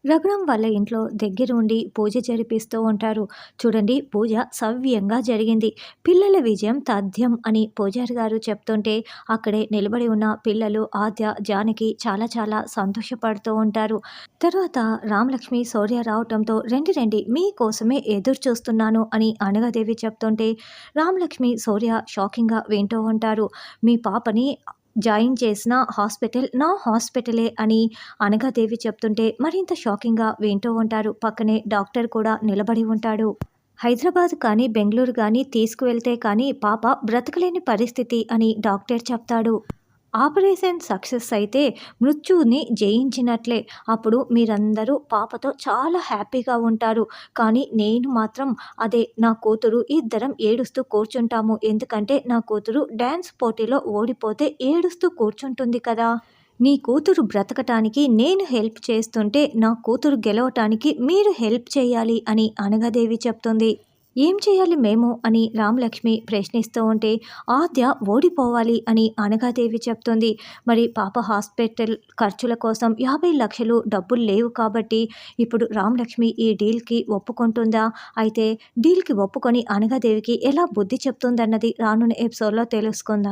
రఘురాం వాళ్ళ ఇంట్లో దగ్గరుండి పూజ జరిపిస్తూ ఉంటారు. చూడండి, పూజ సవ్యంగా జరిగింది. పిల్లల విజయం తథ్యం అని పూజారి గారు చెప్తుంటే అక్కడే నిలబడి ఉన్న పిల్లలు ఆద్య, జానకి చాలా చాలా సంతోషపడుతూ ఉంటారు. తర్వాత రామలక్ష్మి, శౌర్య రావటంతో రండి రండి మీకోసమే ఎదురు చూస్తున్నాను అని అనగాదేవి చెప్తుంటే రామలక్ష్మి, శౌర్య షాకింగ్గా వింటూ ఉంటారు. మీ పాపని జాయిన్ చేసిన హాస్పిటల్ నా హాస్పిటలే అని అనగాదేవి చెప్తుంటే మరింత షాకింగ్గా వింటూ ఉంటారు. పక్కనే డాక్టర్ కూడా నిలబడి ఉంటాడు. హైదరాబాద్ కానీ బెంగళూరు కానీ తీసుకువెళ్తే కానీ పాప బ్రతకలేని పరిస్థితి అని డాక్టర్ చెప్తాడు. ఆపరేషన్ సక్సెస్ అయితే మృత్యువుని జయించినట్లే. అప్పుడు మీరందరూ పాపతో చాలా హ్యాపీగా ఉంటారు. కానీ నేను మాత్రం అదే నా కూతురు ఇద్దరం ఏడుస్తూ కూర్చుంటాము. ఎందుకంటే నా కూతురు డ్యాన్స్ పోటీలో ఓడిపోతే ఏడుస్తూ కూర్చుంటుంది కదా! నీ కూతురు బ్రతకటానికి నేను హెల్ప్ చేస్తుంటే నా కూతురు గెలవటానికి మీరు హెల్ప్ చేయాలి అని అనగాదేవి చెప్తుంది. ఏం చేయాలి మేము అని రామలక్ష్మి ప్రశ్నిస్తూ ఉంటే ఆద్య ఓడిపోవాలి అని అనగాదేవి చెప్తుంది. మరి పాప హాస్పిటల్ ఖర్చుల కోసం 50 లక్షలు డబ్బులు లేవు కాబట్టి ఇప్పుడు రామలక్ష్మి ఈ డీల్కి ఒప్పుకుంటుందా? అయితే డీల్కి ఒప్పుకొని అనగాదేవికి ఎలా బుద్ధి చెప్తుందన్నది రానున్న ఎపిసోడ్లో తెలుసుకుందాం.